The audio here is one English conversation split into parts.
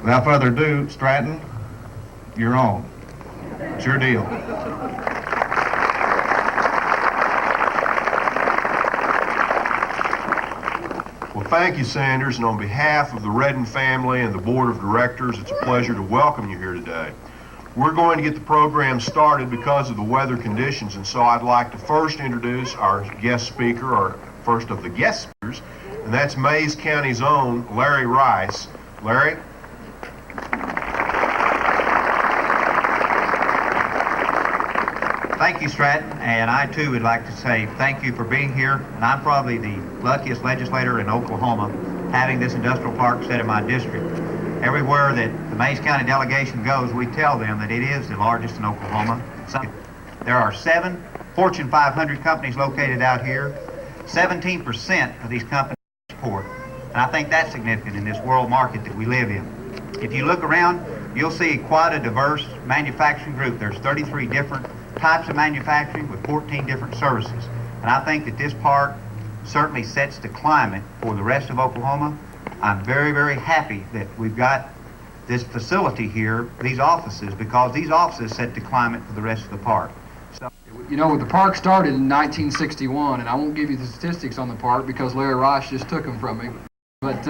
Without further ado, Stratton, you're on. It's your deal. Well, thank you, Sanders, and on behalf of the Redden family and the Board of Directors, it's a pleasure to welcome you here today. We're going to get the program started because of the weather conditions, and so I'd like to first introduce our guest speaker, or first of the guest speakers, and that's Mayes County's own Larry Rice. Larry? Thank you, Stratton, and I too would like to say thank you for being here. And I'm probably the luckiest legislator in Oklahoma having this industrial park set in my district. Everywhere that the Mayes County delegation goes, we tell them that it is the largest in Oklahoma. There are 7 Fortune 500 companies located out here. 17% of these companies export, and I think that's significant in this world market that we live in. If you look around, you'll see quite a diverse manufacturing group. There's 33 different types of manufacturing with 14 different services. And I think that this park certainly sets the climate for the rest of Oklahoma. I'm very, very happy that we've got this facility here, these offices, because these offices set the climate for the rest of the park. So, you know, the park started in 1961, and I won't give you the statistics on the park because Larry Rice just took them from me. But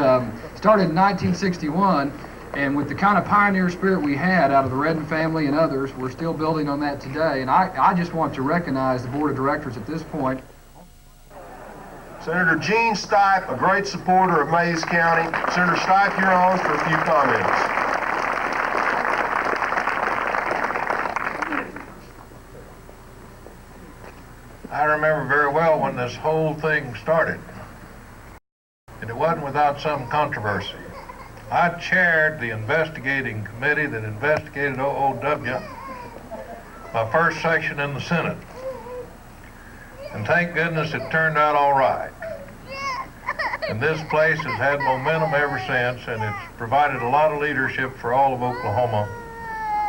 started in 1961. And with the kind of pioneer spirit we had out of the Redden family and others, we're still building on that today. And I just want to recognize the Board of Directors at this point. Senator Gene Stipe, a great supporter of Mayes County. Senator Stipe, you're on for a few comments. I remember very well when this whole thing started, and it wasn't without some controversy. I chaired the investigating committee that investigated OOW, my first session in the Senate. And thank goodness it turned out all right. And this place has had momentum ever since, and it's provided a lot of leadership for all of Oklahoma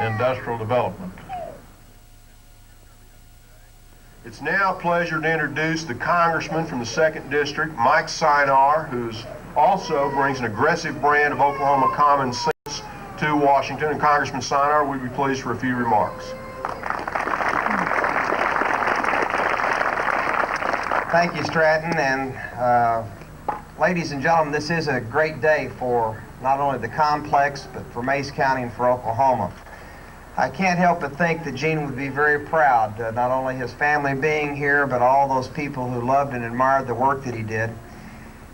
industrial development. It's now a pleasure to introduce the Congressman from the 2nd District, Mike Sinar, who's also brings an aggressive brand of Oklahoma common sense to Washington. And Congressman Sinar, we'd be pleased for a few remarks. Thank you, Stratton, and ladies and gentlemen, this is a great day for not only the complex, but for Mayes County and for Oklahoma. I can't help but think that Gene would be very proud, not only his family being here, but all those people who loved and admired the work that he did.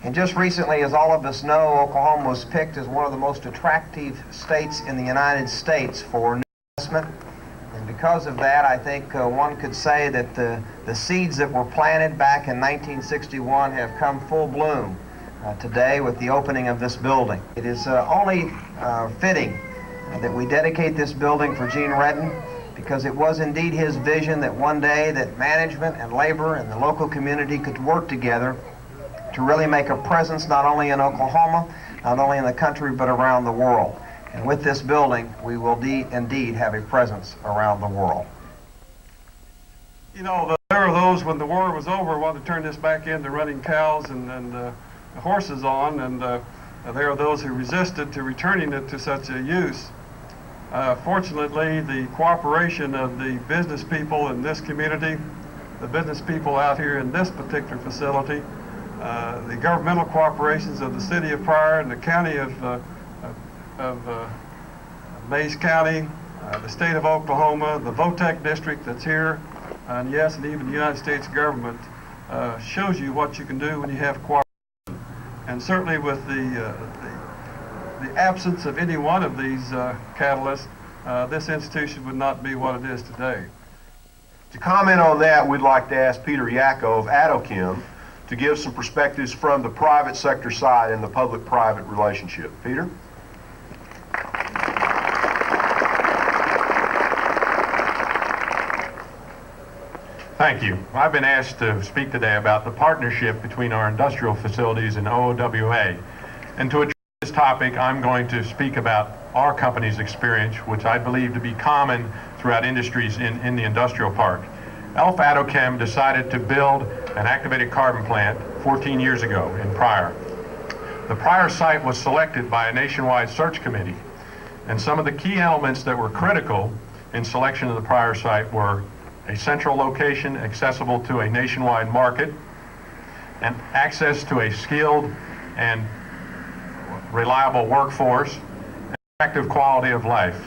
And just recently, as all of us know, Oklahoma was picked as one of the most attractive states in the United States for new investment. And because of that, I think one could say that the seeds that were planted back in 1961 have come full bloom today with the opening of this building. It is only fitting that we dedicate this building for Gene Redden, because it was indeed his vision that one day that management and labor and the local community could work together to really make a presence not only in Oklahoma, not only in the country, but around the world. And with this building, we will indeed have a presence around the world. You know, there are those, when the war was over, wanted to turn this back into running cows and horses on, and there are those who resisted to returning it to such a use. Fortunately, the cooperation of the business people in this community, the business people out here in this particular facility, the governmental corporations of the city of Pryor and the county of Mayes County, the state of Oklahoma, the VOTEC district that's here, and yes, and even the United States government shows you what you can do when you have cooperation. And certainly with the absence of any one of these catalysts, this institution would not be what it is today. To comment on that, we'd like to ask Peter Yacko of Adochem to give some perspectives from the private sector side in the public-private relationship. Peter? Thank you. I've been asked to speak today about the partnership between our industrial facilities and OOWA. And to address this topic, I'm going to speak about our company's experience, which I believe to be common throughout industries in the industrial park. Alpha Adochem decided to build an activated carbon plant 14 years ago in Pryor. The Pryor site was selected by a nationwide search committee And some of the key elements that were critical in selection of the prior site were a central location accessible to a nationwide market, and access to a skilled and reliable workforce, and attractive quality of life.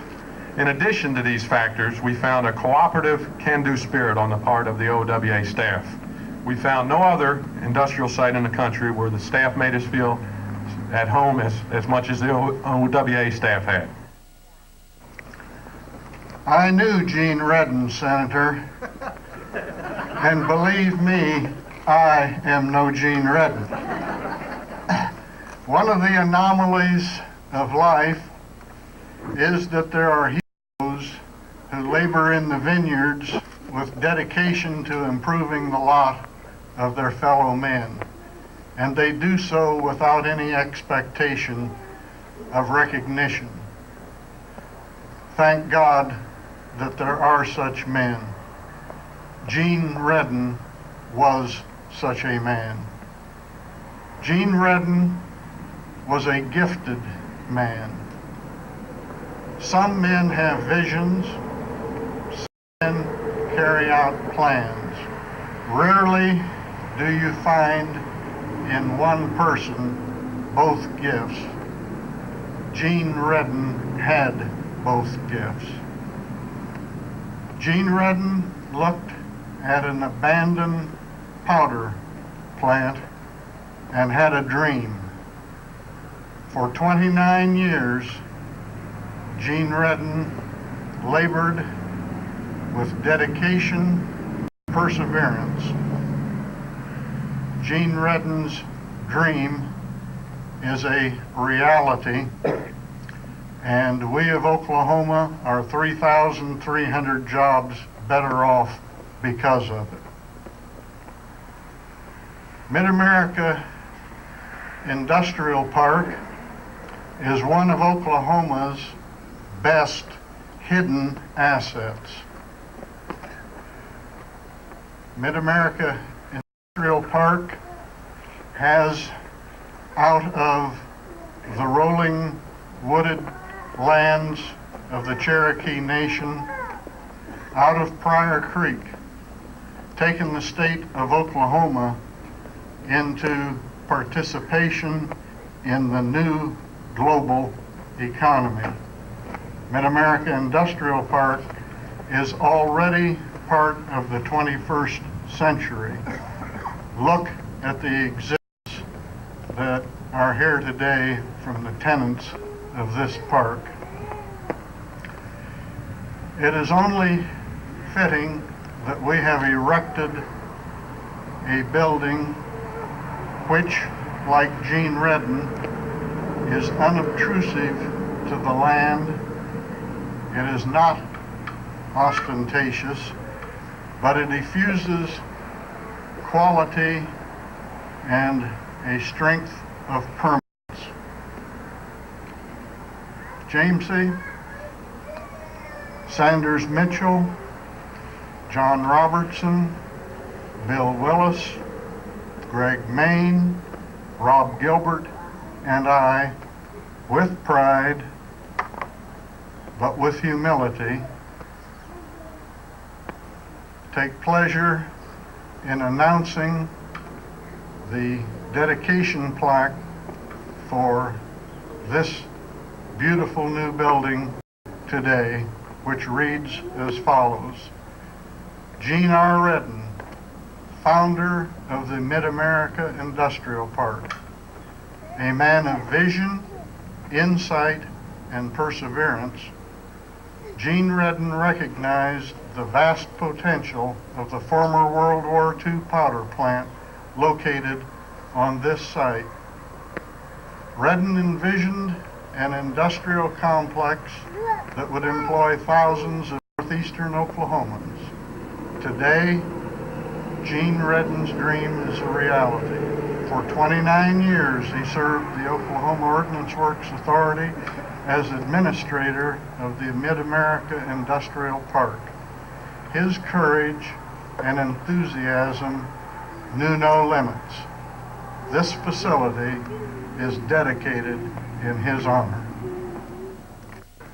In addition to these factors, we found a cooperative, can-do spirit on the part of the OWA staff. We found no other industrial site in the country where the staff made us feel at home as much as the OWA staff had. I knew Gene Redden, Senator, and believe me, I am no Gene Redden. One of the anomalies of life is that there are heroes who labor in the vineyards with dedication to improving the lot of their fellow men, and they do so without any expectation of recognition. Thank God that there are such men. Gene Redden was such a man. Gene Redden was a gifted man. Some men have visions, some men carry out plans. Rarely do you find in one person both gifts. Gene Redden had both gifts. Gene Redden looked at an abandoned powder plant and had a dream. For 29 years, Gene Redden labored with dedication and perseverance. Gene Redden's dream is a reality, and we of Oklahoma are 3,300 jobs better off because of it. MidAmerica Industrial Park is one of Oklahoma's best hidden assets. MidAmerica Industrial Park has, out of the rolling wooded lands of the Cherokee Nation, out of Pryor Creek, taken the state of Oklahoma into participation in the new global economy. MidAmerica Industrial Park is already part of the 21st century. Look at the exhibits that are here today from the tenants of this park. It is only fitting that we have erected a building which, like Gene Redden, is unobtrusive to the land. It is not ostentatious, but it diffuses quality and a strength of permanence. Jamesy, Sanders Mitchell, John Robertson, Bill Willis, Greg Main, Rob Gilbert, and I, with pride, but with humility, take pleasure in announcing the dedication plaque for this beautiful new building today, which reads as follows: Gene R. Redden, founder of the MidAmerica Industrial Park, a man of vision, insight, and perseverance. Gene Redden recognized the vast potential of the former World War II powder plant located on this site. Redden envisioned an industrial complex that would employ thousands of northeastern Oklahomans. Today, Gene Redden's dream is a reality. For 29 years, he served the Oklahoma Ordnance Works Authority as administrator of the MidAmerica Industrial Park. His courage and enthusiasm knew no limits. This facility is dedicated in his honor.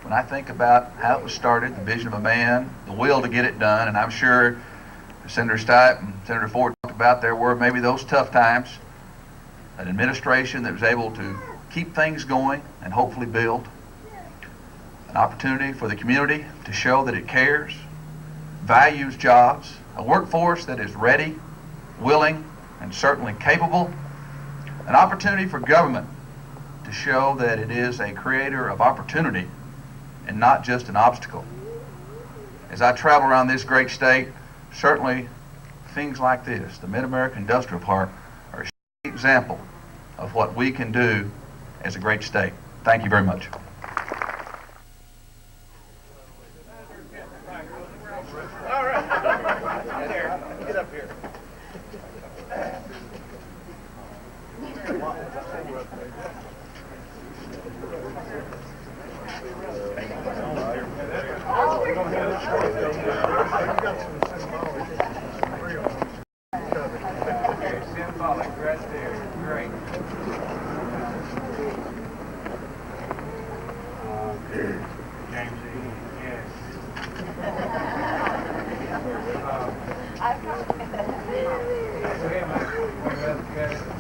when I think about how it was started, the vision of a man, the will to get it done, and I'm sure Senator Stipe and Senator Ford talked about there were maybe those tough times, an administration that was able to keep things going and hopefully build, an opportunity for the community to show that it cares, values jobs, a workforce that is ready, willing, and certainly capable, an opportunity for government to show that it is a creator of opportunity and not just an obstacle. As I travel around this great state, certainly things like this, the MidAmerica Industrial Park, are a example of what we can do as a great state. Thank you very much. Yes.